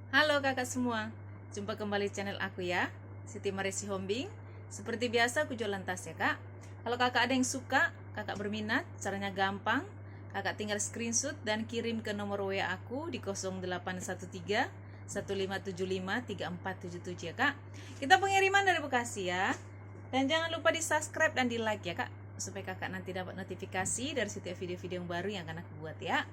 Halo kakak semua, jumpa kembali channel aku ya, Siti Marisi Hombing. Seperti biasa aku jualan tas ya kak. Kalau kakak ada yang suka, kakak berminat, caranya gampang. Kakak tinggal screenshot dan kirim ke nomor WA aku di 0813 1575 3477 ya kak. Kita pengiriman dari Bekasi ya. Dan jangan lupa di subscribe dan di like ya kak, supaya kakak nanti dapat notifikasi dari setiap video-video yang baru yang akan aku buat ya.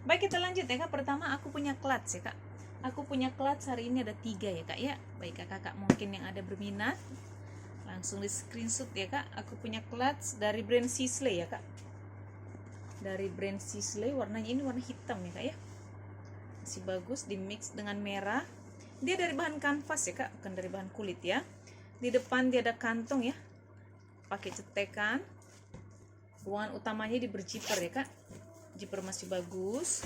Baik, kita lanjut ya kak. Pertama aku punya clutch ya kak. Aku punya clutch hari ini ada 3 ya kak ya. Baik kakak mungkin yang ada berminat, langsung di screenshot ya kak. Aku punya clutch dari brand Sisley ya kak. Dari brand Sisley, warnanya ini warna hitam ya kak ya. Masih bagus, di mix dengan merah. Dia dari bahan kanvas ya kak, bukan dari bahan kulit ya. Di depan dia ada kantong ya, pakai cetekan. Ruangan utamanya di berjiper ya kak. Zipper masih bagus.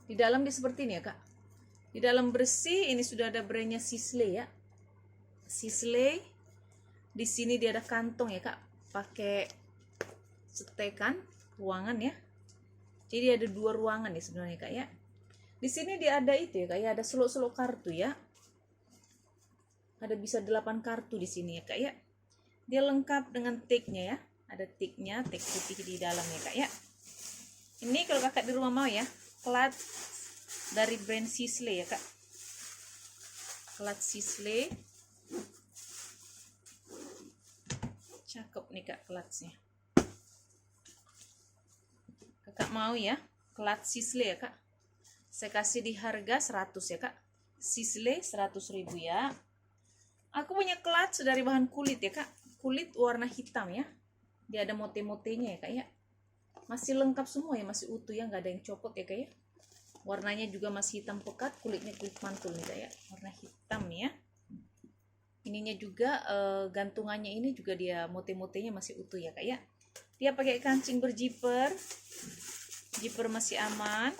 Di dalam dia seperti ini ya kak. Di dalam bersih, ini sudah ada brandnya Sisley ya. Sisley. Di sini dia ada kantong ya kak, pakai cetekan ruangan ya. Jadi ada 2 ruangan ya sebenarnya kak ya. Di sini dia ada itu ya kak ya, ada seluk-seluk kartu ya. Ada bisa 8 kartu di sini ya kak ya. Dia lengkap dengan tagnya ya. Ada tagnya, tag putih di dalam ya kak ya. Ini kalau kakak di rumah mau ya, clutch dari brand Sisley ya kak. Clutch Sisley. Cakep nih kak clutchnya. Kakak mau ya, clutch Sisley ya kak. Saya kasih di harga 100 ya kak. Sisley 100.000 ya. Aku punya clutch dari bahan kulit ya kak. Kulit warna hitam ya. Dia ada mote-motenya ya kak ya. Masih lengkap semua ya, masih utuh ya, nggak ada yang copot ya kak ya. Warnanya juga masih hitam pekat, kulitnya kulit mantul nih kak ya. Warna hitam nih ya. Ininya juga gantungannya ini juga dia mote-motenya masih utuh ya kak ya. Dia pakai kancing berjiper. Zipper masih aman.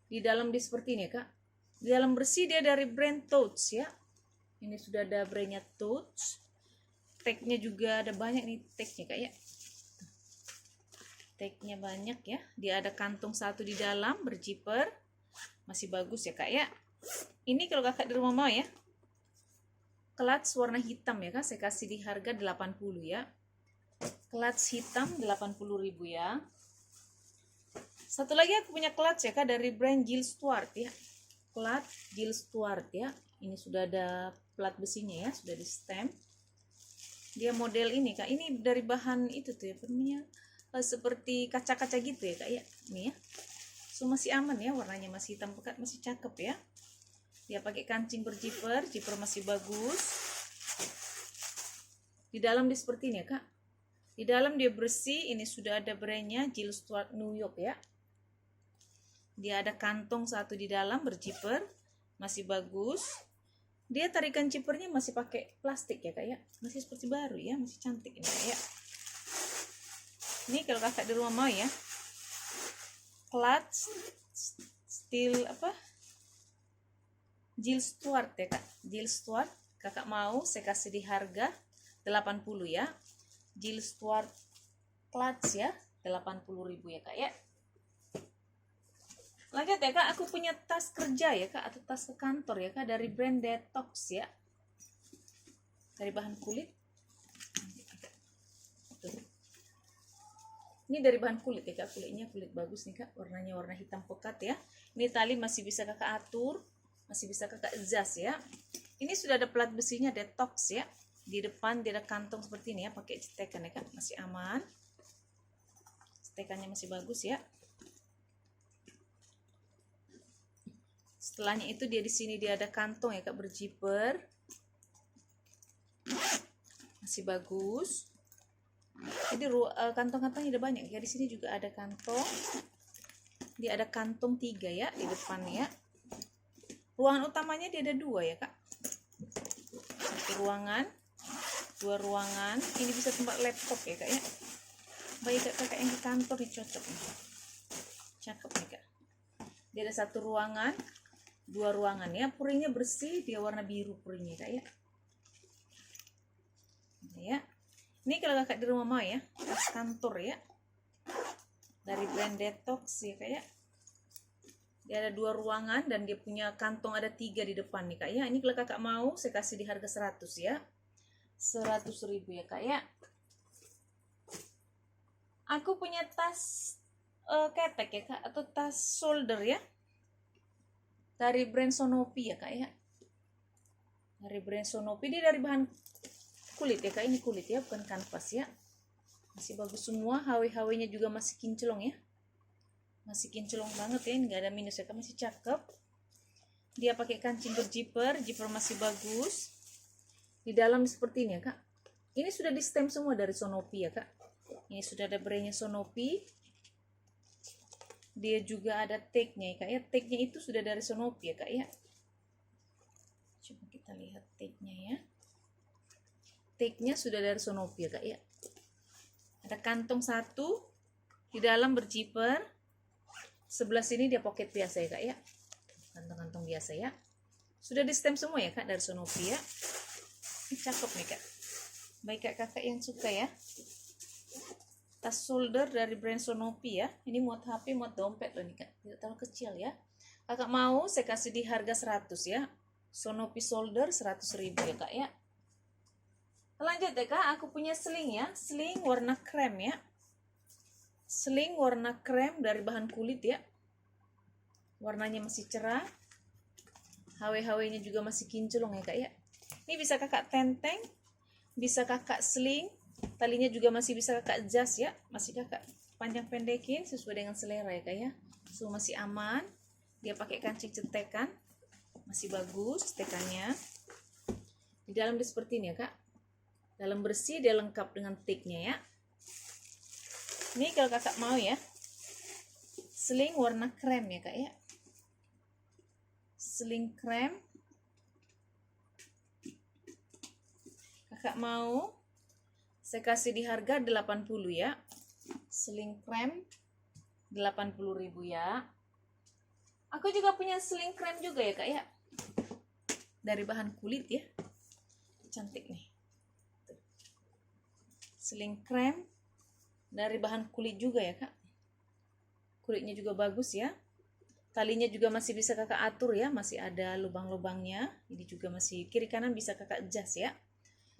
Di dalam dia seperti ini ya kak. Di dalam bersih dia dari brand Touch ya. Ini sudah ada brandnya Touch. Tagnya juga ada banyak nih tagnya kak ya. Tagnya banyak ya. Dia ada kantong satu di dalam berjiper. Masih bagus ya kak ya. Ini kalau kakak di rumah mau ya, clutch warna hitam ya kak. Saya kasih di harga 80 ya. Clutch hitam 80.000 ya. Satu lagi aku punya clutch ya kak, dari brand Jill Stuart ya. Clutch Jill Stuart ya. Ini sudah ada plat besinya ya, sudah di stem. Dia model ini kak. Ini dari bahan itu tuh ya, namanya seperti kaca-kaca gitu ya kak ya. Ini ya. So masih aman ya, warnanya masih hitam pekat, masih cakep ya. Dia pakai kancing berjiper, jiper masih bagus. Di dalam dia seperti ini ya kak. Di dalam dia bersih, ini sudah ada brandnya Jill Stuart New York ya. Dia ada kantong satu di dalam berjiper, masih bagus. Dia tarikan jipernya masih pakai plastik ya kak ya, masih seperti baru ya, masih cantik ini kak ya. Ini kalau kakak di rumah mau ya, clutch steel apa, Jill Stuart ya kak. Jill Stuart kakak mau, saya kasih di harga 80 ya. Jill Stuart clutch ya, 80.000 ya kak ya. Lanjut ya kak, aku punya tas kerja ya kak, atau tas ke kantor ya kak, dari brand Detox ya. Dari bahan kulit. Tuh. Ini dari bahan kulit ya kak, kulitnya kulit bagus nih kak, warnanya warna hitam pekat ya. Ini tali masih bisa kakak atur, masih bisa kakak adjust ya. Ini sudah ada plat besinya Detox ya. Di depan dia ada kantong seperti ini ya, pakai cetekan ya kak, masih aman. Cetekannya masih bagus ya. Setelahnya itu dia di sini dia ada kantong ya kak, berjiper. Masih bagus. Jadi kantong-kantongnya ada banyak ya. Di sini juga ada kantong. Dia ada kantong 3 ya di depannya. Ruangan utamanya dia ada 2 ya kak. Satu ruangan, 2 ruangan. Ini bisa tempat laptop ya kak ya. Bagi kakak yang di kantor nih cocok nih. Cakep nih kak. Dia ada 1 ruangan, 2 ruangan ya. Puringnya bersih, dia warna biru puringnya kak ya. Ya. Ini kalau kakak di rumah mau ya, tas kantor ya. Dari brand Detox ya kak ya. Dia ada 2 ruangan dan dia punya kantong ada 3 di depan nih kak ya. Ini kalau kakak mau saya kasih di harga 100 ya. 100.000 ya kak ya. Aku punya tas ketek ya kak, atau tas shoulder ya. Dari brand Sonopi ya kak ya. Dari brand Sonopi, dia dari bahan kulit ya kak. Ini kulit ya, bukan kanvas ya. Masih bagus semua, HW-HW-nya juga masih kinclong ya. Masih kinclong banget ya, nggak ada minus ya kak, masih cakep. Dia pakai kancing berjiper, jiper masih bagus. Di dalam seperti ini ya kak. Ini sudah di stem semua dari Sonopi ya kak. Ini sudah ada brandnya Sonopi. Dia juga ada tag-nya ya kak ya. Tag-nya itu sudah dari Sonopi ya kak ya. Coba kita lihat tag-nya ya. Tag-nya sudah dari Sonopi ya kak ya. Ada kantong 1, di dalam berjiper. Sebelah sini dia pocket biasa ya kak ya. Kantong-kantong biasa ya. Sudah di stem semua ya kak dari Sonopi ya. Ini cakep nih kak. Baik kakak yang suka ya. Tas shoulder dari brand Sonopi ya. Ini muat HP, muat dompet loh nih kak. Tidak terlalu kecil ya. Kakak mau saya kasih di harga 100 ya. Sonopi shoulder 100.000 ya kak ya. Lanjut ya kak, aku punya sling ya. Sling warna krem ya. Sling warna krem dari bahan kulit ya. Warnanya masih cerah. HW-HW-nya juga masih kinclong ya kak ya. Ini bisa kakak tenteng, bisa kakak sling. Talinya juga masih bisa kakak jas ya. Masih kakak panjang pendekin sesuai dengan selera ya kak ya. So masih aman. Dia pakai kancing cetekan. Masih bagus cetekannya. Di dalam dia seperti ini ya kak. Dalam bersih, dia lengkap dengan tag-nya ya. Ini kalau kakak mau ya, sling warna krem ya kak ya. Sling krem. Kakak mau, saya kasih di harga 80 ya. Sling krem 80.000 ya. Aku juga punya sling krem juga ya kak ya. Dari bahan kulit ya. Cantik nih. Sling krem dari bahan kulit juga ya kak. Kulitnya juga bagus ya. Talinya juga masih bisa kakak atur ya. Masih ada lubang-lubangnya. Ini juga masih kiri kanan bisa kakak adjust ya.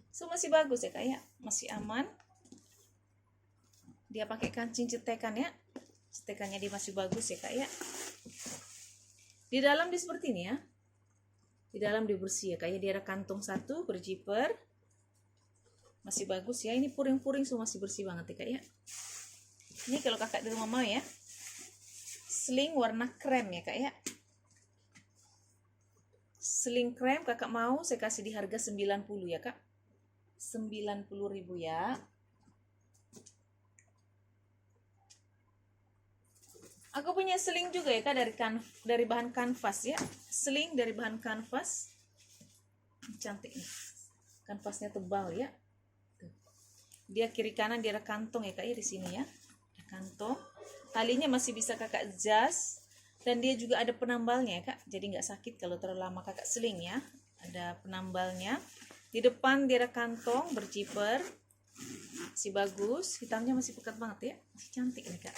So masih bagus ya kak ya. Masih aman. Dia pakai kancing cetekan ya. Cetekannya dia masih bagus ya kak ya. Di dalam dia seperti ini ya. Di dalam dia bersih ya kak ya. Dia ada kantong 1 berjiper. Masih bagus ya. Ini puring-puring semua masih bersih banget ya kak ya. Ini kalau kakak di rumah mau ya. Sling warna krem ya kak ya. Sling krem kakak mau saya kasih di harga 90 ya kak. 90.000 ya. Aku punya sling juga ya kak dari bahan kanvas ya. Sling dari bahan kanvas. Cantik nih. Kanvasnya tebal ya. Dia kiri kanan dia ada kantong ya kak ya di sini ya. Ada kantong. Talinya masih bisa kakak adjust dan dia juga ada penambalnya ya kak. Jadi nggak sakit kalau terlalu lama kakak sling ya. Ada penambalnya. Di depan dia ada kantong berjiper. Masih bagus. Hitamnya masih pekat banget ya. Masih cantik nih kak.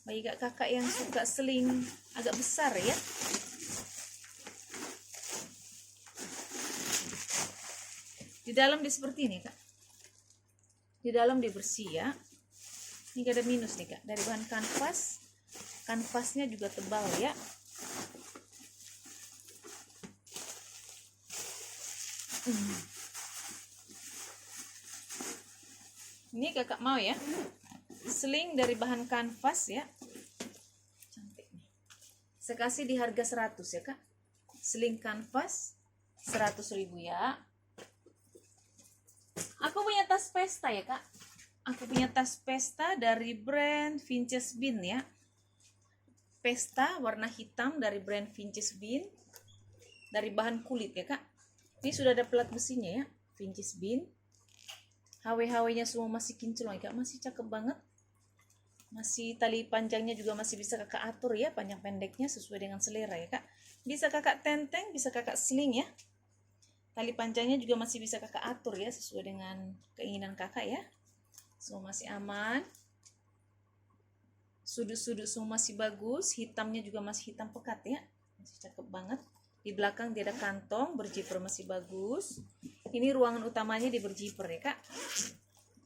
Bagi kakak yang suka sling agak besar ya. Di dalam dia seperti ini kak. Di dalam dia bersih ya. Ini gak ada minus nih kak. Dari bahan kanvas. Kanvasnya juga tebal ya. Ini kakak mau ya. Sling dari bahan kanvas ya. Cantik nih. Saya kasih di harga 100 ya kak. Sling kanvas 100.000 ya. Aku punya tas pesta ya kak. Aku punya tas pesta dari brand Vinces Bean ya. Pesta warna hitam dari brand Vinces Bean. Dari bahan kulit ya kak. Ini sudah ada pelat besinya ya. Vinces Bean. HW-HW-nya semua masih kinclong ya kak. Masih cakep banget. Masih tali panjangnya juga masih bisa kakak atur ya. Panjang pendeknya sesuai dengan selera ya kak. Bisa kakak tenteng, bisa kakak sling ya. Tali panjangnya juga masih bisa kakak atur ya. Sesuai dengan keinginan kakak ya. Semua masih aman. Sudut-sudut semua masih bagus, hitamnya juga masih hitam pekat ya, masih cakep banget. Di belakang dia ada kantong, berjiper masih bagus. Ini ruangan utamanya di berjiper ya kak,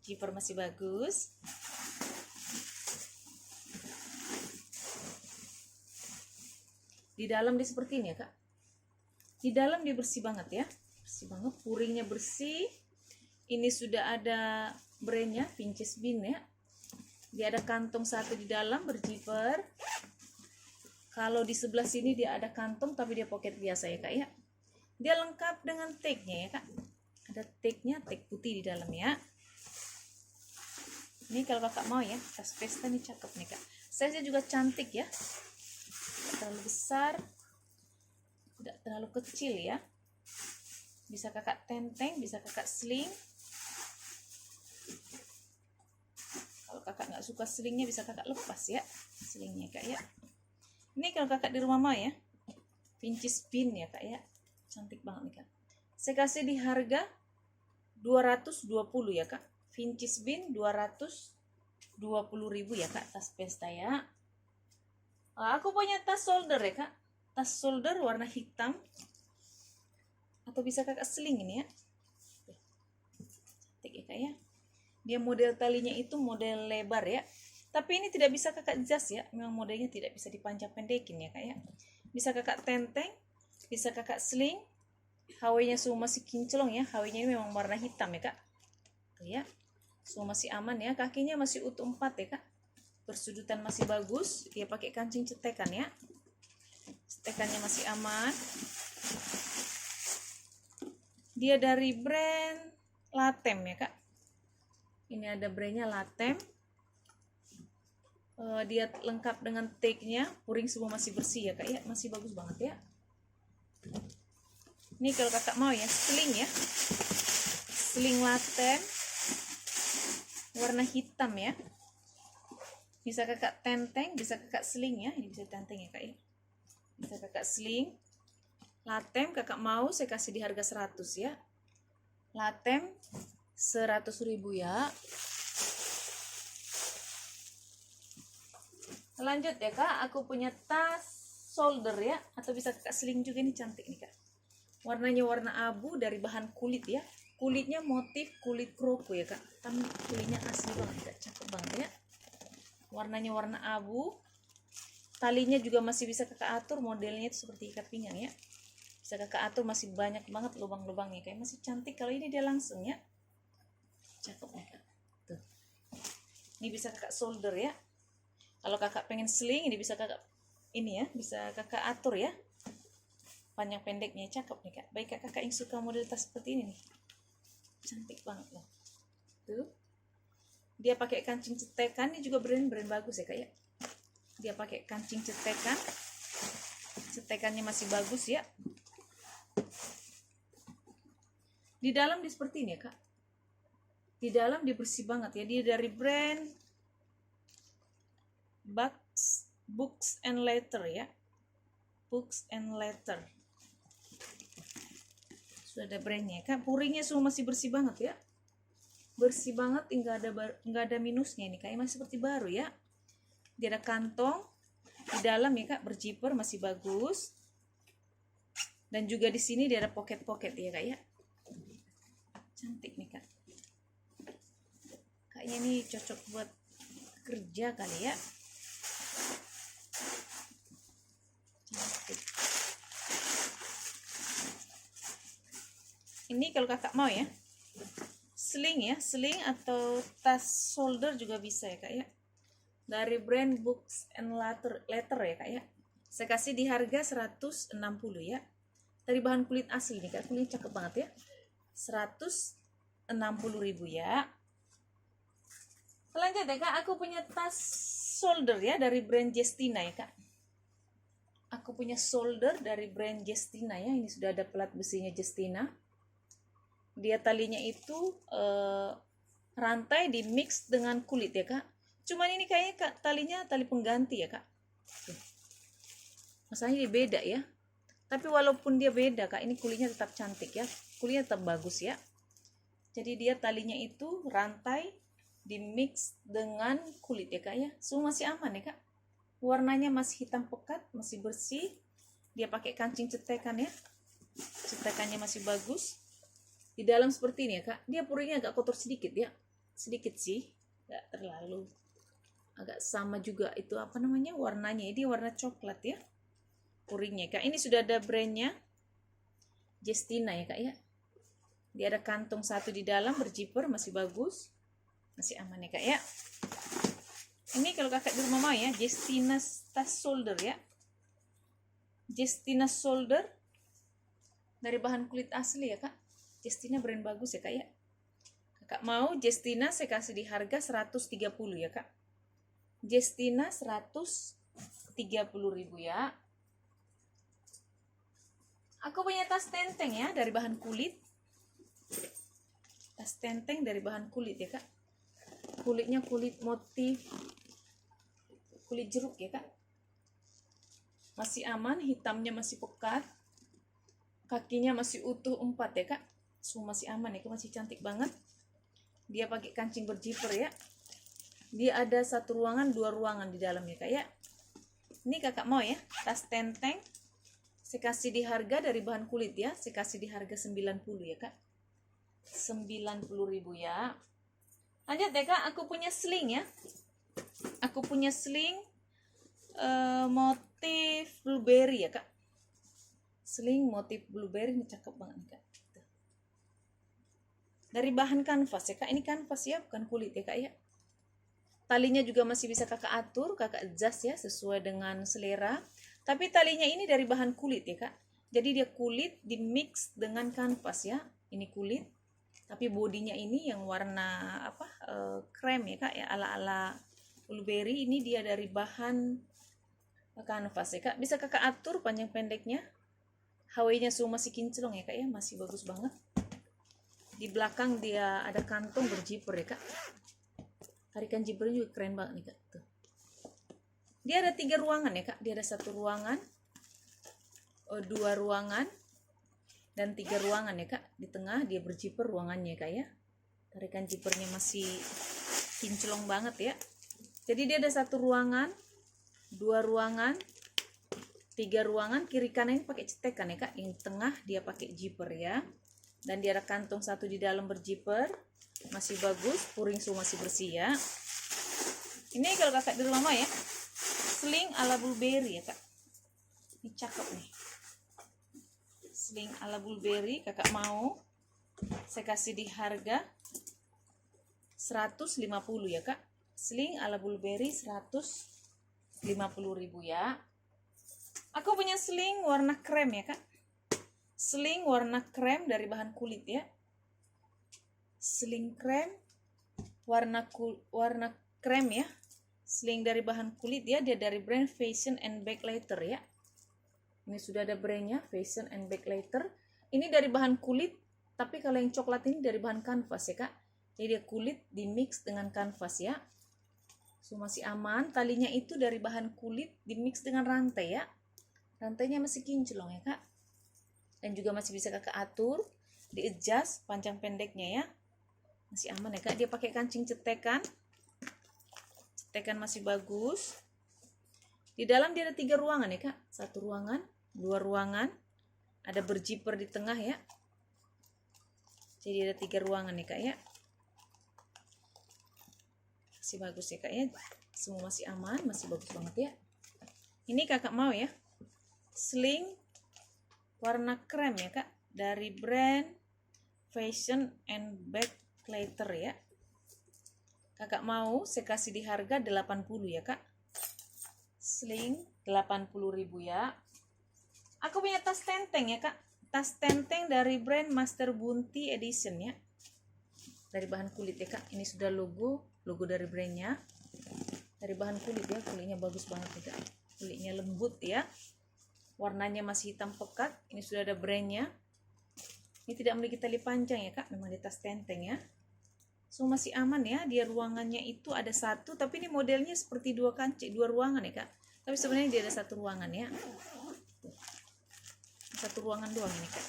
jiper masih bagus. Di dalam dia seperti ini ya kak, di dalam dia bersih banget ya, bersih banget, puringnya bersih. Ini sudah ada brandnya, Pinches Bean ya. Dia ada kantong satu di dalam berjiper. Kalau di sebelah sini dia ada kantong tapi dia pocket biasa ya kak ya. Dia lengkap dengan tagnya ya kak. Ada tagnya, tag putih di dalam ya. Ini kalau kakak mau ya, tas pesta nih cakep nih kak. Size-nya juga cantik ya. Tidak terlalu besar, tidak terlalu kecil ya. Bisa kakak tenteng, bisa kakak sling. Kalau kakak nggak suka slingnya bisa kakak lepas ya, slingnya kak ya. Ini kalau kakak di rumah mau ya, Pinches Bean ya kak ya, cantik banget nih kak. Saya kasih di harga 220 ya kak. Pinches Bean 220.000 ya kak, tas pesta ya. Aku punya tas shoulder ya kak, tas shoulder warna hitam, atau bisa kakak sling ini ya. Cantik ya kak ya. Dia model talinya itu model lebar ya, tapi ini tidak bisa kakak jas ya, memang modelnya tidak bisa dipanjang pendekin ya kak ya. Bisa kakak tenteng, bisa kakak sling. HW-nya semua masih kinclong ya, HW-nya ini memang warna hitam ya kak. Tuh ya, semua masih aman ya, kakinya masih utuh 4 ya kak, bersudutan masih bagus. Dia pakai kancing cetekan ya, cetekannya masih aman. Dia dari brand Latem ya kak. Ini ada brandnya Latem. Dia lengkap dengan tagnya, puring semua masih bersih ya kak ya, masih bagus banget ya. Ini kalau kakak mau ya, sling ya, sling Latem warna hitam ya. Bisa kakak tenteng, bisa kakak sling ya. Ini bisa tenteng ya kak ya, bisa kakak sling. Latem kakak mau saya kasih di harga 100 ya. Latem 100.000 ya. Lanjut ya kak, aku punya tas shoulder ya, atau bisa kakak sling juga. Ini cantik nih kak, warnanya warna abu dari bahan kulit ya. Kulitnya motif kulit kroko ya kak, tapi kulitnya asli banget kak, cakep banget ya. Warnanya warna abu, talinya juga masih bisa kakak atur, modelnya itu seperti ikat pinggang ya. Bisa kakak atur, masih banyak banget lubang-lubangnya, kayak masih cantik. Kalau ini dia langsung ya, cakep nih kak. Tuh, ini bisa kakak shoulder ya. Kalau kakak pengen sling, ini bisa kakak ini ya, bisa kakak atur ya, panjang pendeknya, cakep nih kak. Baik kakak yang suka model tas seperti ini nih, cantik banget loh. Tuh, dia pakai kancing cetekan, ini juga brand bagus ya kak ya. Dia pakai kancing cetekan, cetekannya masih bagus ya. Di dalam dia seperti ini ya kak, di dalam dia bersih banget ya. Dia dari brand Books and Letter ya, Books and Letter. Sudah ada brandnya kak. Puringnya semua masih bersih banget ya, bersih banget, nggak ada minusnya. Ini kayak masih seperti baru ya. Dia ada kantong di dalam ya kak, berjiper masih bagus. Dan juga di sini dia ada pocket ya kak ya, cantik nih kak. Kayaknya ini cocok buat kerja kali ya. Cantik. Ini kalau kakak mau ya, sling ya, sling atau tas shoulder juga bisa ya kak ya. Dari brand Books and Letter ya kak ya. Saya kasih di harga 160 ya. Dari bahan kulit asli nih kak, kulitnya cakep banget ya. 160.000 ya. Selanjutnya kak, aku punya tas shoulder ya dari brand Jestina ya kak. Aku punya shoulder dari brand Jestina ya. Ini sudah ada pelat besinya Jestina. Dia talinya itu rantai di mix dengan kulit ya kak. Cuman ini kayaknya kak, talinya tali pengganti ya kak. Masalahnya dia beda ya. Tapi walaupun dia beda kak, ini kulitnya tetap cantik ya. Kulitnya tetap bagus ya. Jadi dia talinya itu rantai di mix dengan kulit ya kak ya. Semua masih aman ya kak. Warnanya masih hitam pekat, masih bersih. Dia pakai kancing cetekan ya. Cetekannya masih bagus. Di dalam seperti ini ya kak. Dia puringnya agak kotor sedikit ya. Sedikit sih, nggak terlalu. Agak sama juga itu apa namanya warnanya. Ini warna coklat ya. Puringnya kak. Ini sudah ada brandnya. Jestina ya kak ya. Dia ada kantong satu di dalam berzipper, masih bagus. Masih aman ya kak ya. Ini kalau kakak di rumah mau ya, Jestina tas shoulder ya. Jestina shoulder dari bahan kulit asli ya kak. Jestina brand bagus ya kak ya. Kakak mau Jestina saya kasih di harga 130 ya kak. Jestina 130.000 ya. Aku punya tas tenteng ya dari bahan kulit. Tas tenteng dari bahan kulit ya kak. Kulitnya kulit motif kulit jeruk ya kak. Masih aman, hitamnya masih pekat. Kakinya masih utuh 4 ya kak. Semua masih aman ya, masih cantik banget. Dia pakai kancing berzipper ya. Dia ada 1 ruangan, 2 ruangan di dalam ya kak ya. Ini kakak mau ya, tas tenteng. Saya kasih di harga dari bahan kulit ya. Saya kasih di harga 90 ya kak. 90.000 ya. Lanjut deh kak, aku punya sling ya. Aku punya sling motif blueberry ya kak. Sling motif blueberry ini cakep banget nih kak. Dari bahan kanvas ya kak. Ini kanvas ya, bukan kulit ya kak ya. Talinya juga masih bisa kakak atur, kakak adjust ya sesuai dengan selera. Tapi talinya ini dari bahan kulit ya kak. Jadi dia kulit di mix dengan kanvas ya. Ini kulit. Tapi bodinya ini yang warna apa krem ya kak ya, ala-ala blueberry. Ini dia dari bahan kanvas ya kak. Bisa kakak atur panjang pendeknya. Hawainya semua masih kinclong ya kak ya, masih bagus banget. Di belakang dia ada kantong berzipper ya kak. Tarikan zippernya juga keren banget nih kak. Tuh. Dia ada 3 ruangan ya kak. Dia ada 1 ruangan, 2 ruangan, dan 3 ruangan ya kak. Di tengah dia berzipper ruangannya ya kak ya. Tarikan zippernya masih kinclong banget ya. Jadi dia ada 1 ruangan, 2 ruangan, 3 ruangan. Kiri kanan ini pakai cetekan ya kak. Yang tengah dia pakai zipper ya. Dan dia ada kantong 1 di dalam berzipper. Masih bagus, puring semua masih bersih ya. Ini kalau kakak di rumah ya, sling ala blueberry ya kak. Ini cakep nih. Sling ala blueberry kakak mau. Saya kasih di harga 150 ya kak. Sling ala blueberry 150.000 ya. Aku punya sling warna krem ya kak. Sling warna krem dari bahan kulit ya. Sling krem warna krem ya. Sling dari bahan kulit ya. Dia dari brand Fashion and Backlighter ya. Ini sudah ada brandnya Fashion and Backlighter. Ini dari bahan kulit. Tapi kalau yang coklat ini dari bahan kanvas ya kak. Jadi dia kulit di mix dengan kanvas ya. So masih aman. Talinya itu dari bahan kulit di mix dengan rantai ya. Rantainya masih kinclong ya kak. Dan juga masih bisa kakak atur. Di adjust panjang pendeknya ya. Masih aman ya kak. Dia pakai kancing cetekan. Cetekan masih bagus. Di dalam dia ada 3 ruangan ya kak. 1 ruangan, 2 ruangan. Ada berzipper di tengah ya. Jadi ada 3 ruangan ya kak ya. Masih bagus ya kak ya. Semua masih aman, masih bagus banget ya. Ini kakak mau ya. Sling warna krem ya kak. Dari brand Fashion and Backlighter ya. Kakak mau saya kasih di harga 80 ya kak. Sling 80.000 ya. Aku punya tas tenteng ya kak. Tas tenteng dari brand Master Bunti Edition ya. Dari bahan kulit ya kak. Ini sudah logo dari brandnya. Dari bahan kulit ya. Kulitnya bagus banget ya kak. Kulitnya lembut ya. Warnanya masih hitam pekat. Ini sudah ada brandnya. Ini tidak memiliki tali panjang ya kak. Memang di tas tenteng ya. So masih aman ya. Dia ruangannya itu ada 1. Tapi ini modelnya seperti 2 kancing, 2 ruangan ya kak. Tapi sebenarnya dia ada 1 ruangan ya. 1 ruangan doang nih kak.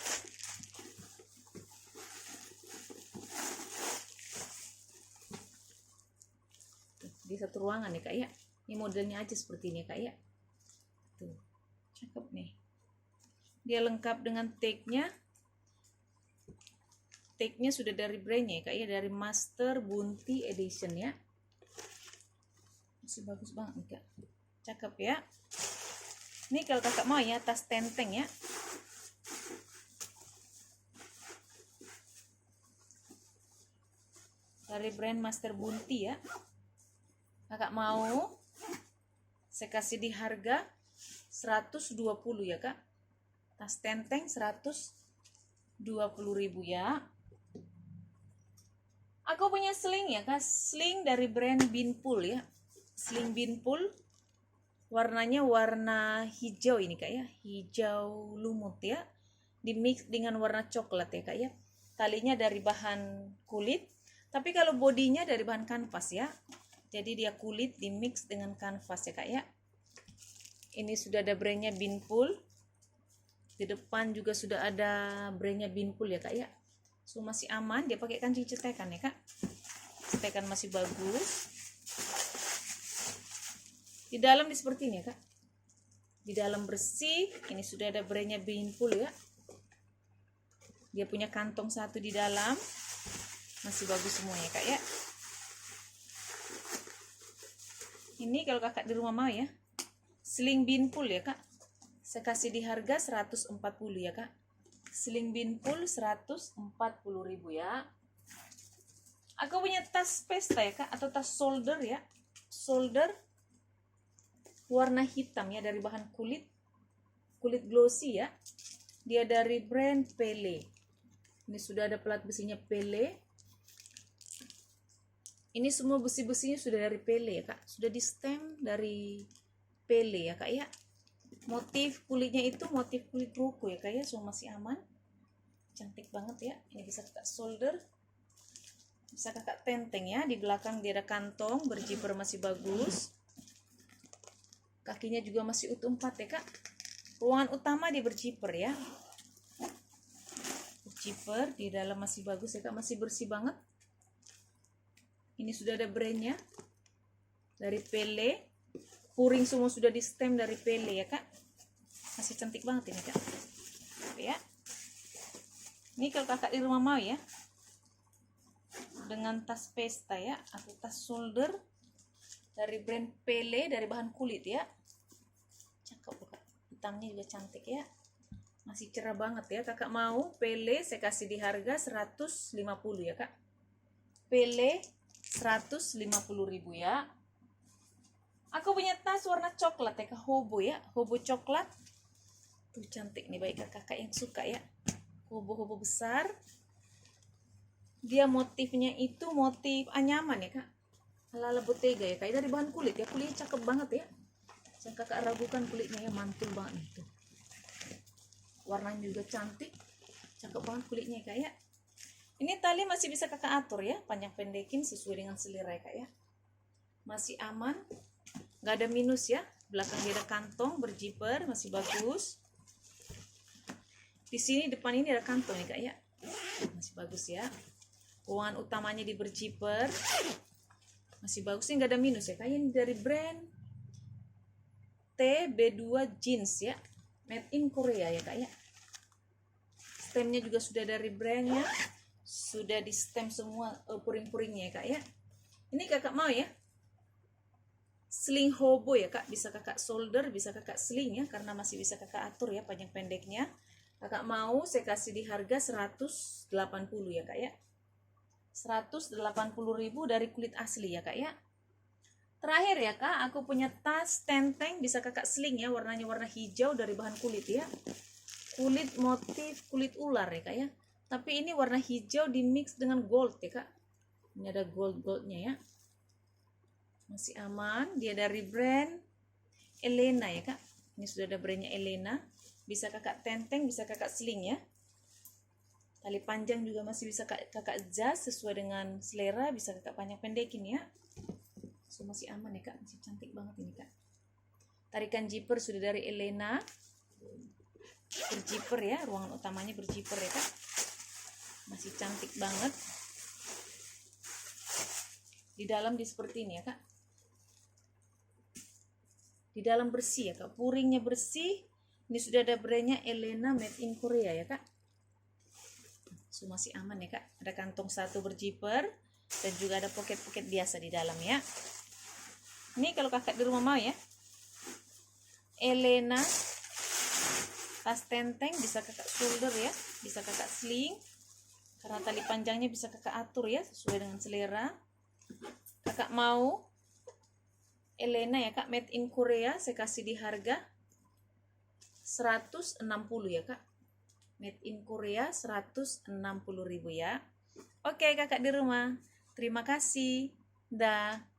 di satu ruangan ya kak ya. Ini modelnya aja seperti ini ya kak ya. Tuh, cakep nih. Dia lengkap dengan tagnya. Tagnya sudah dari brandnya ya kak ya, dari Master Bounty Edition ya. Masih bagus banget nih kak, cakep ya. Ini kalau kakak mau ya, tas tenteng ya. Dari brand Master Bounty ya. Kakak mau, saya kasih di harga 120 ya kak. Tas tenteng 120.000 ya. Aku punya sling ya kak, sling dari brand Binpool ya. Sling Binpool, warnanya warna hijau ini kak ya, hijau lumut ya, dimix dengan warna coklat ya kak ya. Talinya dari bahan kulit, tapi kalau bodinya dari bahan kanvas ya. Jadi dia kulit dimix dengan kanvas ya kak ya. Ini sudah ada brandnya Binpool. Di depan juga sudah ada brandnya Binpool ya kak ya. So masih aman, dia pakai kancing cetekan ya kak. Cetekan masih bagus. Di dalam seperti ini ya kak. Di dalam bersih. Ini sudah ada brandnya Binpool ya. Dia punya kantong satu di dalam. Masih bagus semuanya kak ya. Ini kalau kakak di rumah mau ya, sling Binpool ya kak. Saya kasih di harga 140 ya kak. Sling Binpool 140.000 ya. Aku punya tas pesta ya kak, atau tas shoulder ya. Shoulder warna hitam ya, dari bahan kulit glossy ya. Dia dari brand Pele. Ini sudah ada pelat besinya Pele. Ini semua besi-besinya sudah dari Pele ya kak. Sudah di stem dari Pele ya kak ya. Motif kulitnya itu motif kulit ruko ya kak ya. So masih aman. Cantik banget ya. Ini bisa kakak shoulder. Bisa kakak tenteng ya. Di belakang dia ada kantong. Berjiper masih bagus. Kakinya juga masih utuh 4 ya kak. Ruangan utama dia berjiper ya. Berjiper. Di dalam masih bagus ya kak. Masih bersih banget. Ini sudah ada brandnya. Dari Pele. Puring semua sudah di stem dari Pele ya kak. Masih cantik banget ini kak ya. Ini kalau kakak di rumah mau ya, dengan tas pesta ya, atau tas shoulder dari brand Pele, dari bahan kulit ya. Cakep kak, hitamnya juga cantik ya, masih cerah banget ya. Kakak mau Pele, saya kasih di harga 150 ya kak. Pele 150.000 ya. Aku punya tas warna coklat ya kak, hobo ya, hobo coklat. Tuh cantik nih, baik kakak yang suka ya. Hobo-hobo besar. Dia motifnya itu motif anyaman ya kak. Ala-ala Bottega ya kak. Dari bahan kulit ya, kulitnya cakep banget ya. Jangan kakak ragukan kulitnya ya, mantul banget itu. Warnanya juga cantik, cakep banget kulitnya ya kak ya. Ini tali masih bisa kakak atur ya, panjang pendekin sesuai dengan selera ya kak ya. Masih aman, nggak ada minus ya. Belakang dia ada kantong berjiper, masih bagus. Di sini depan ini ada kantong nih kak ya, masih bagus ya. Ruangan utamanya di berjiper, masih bagus nih, nggak ada minus ya kak. Ini dari brand TB2 jeans ya, made in Korea ya kak ya. Stemnya juga sudah dari brandnya, sudah di stem semua puring-puringnya ya kak ya. Ini kakak mau ya, sling hobo ya kak, bisa kakak shoulder, bisa kakak sling ya, karena masih bisa kakak atur ya panjang pendeknya. Kakak mau saya kasih di harga 180 ya kak ya. 180.000 dari kulit asli ya kak ya. Terakhir ya kak, aku punya tas tenteng, bisa kakak sling ya, warnanya warna hijau dari bahan kulit ya. Kulit motif kulit ular ya kak ya. Tapi ini warna hijau di mix dengan gold ya kak. Ini ada gold-goldnya ya. Masih aman, dia dari brand Elena ya kak. Ini sudah ada brandnya Elena. Bisa kakak tenteng, bisa kakak sling ya. Tali panjang juga masih bisa kakak jas sesuai dengan selera, bisa kakak panjang pendekin ya. So masih aman ya kak, masih cantik banget ini kak. Tarikan zipper sudah dari Elena. Berjiper ya, ruangan utamanya berjiper ya kak. Masih cantik banget. Di dalam di seperti ini ya kak. Di dalam bersih ya kak, puringnya bersih. Ini sudah ada brandnya Elena made in Korea ya kak. So masih aman ya kak. Ada kantong satu berjiper dan juga ada pocket-pocket biasa di dalam ya. Ini kalau kakak di rumah mau ya, Elena tas tenteng, bisa kakak shoulder ya, bisa kakak sling, karena tali panjangnya bisa kakak atur ya sesuai dengan selera. Kakak mau Elena ya kak, made in Korea, saya kasih di harga 160 ya kak. Made in Korea 160.000 ya. Oke kakak di rumah, terima kasih. Dah.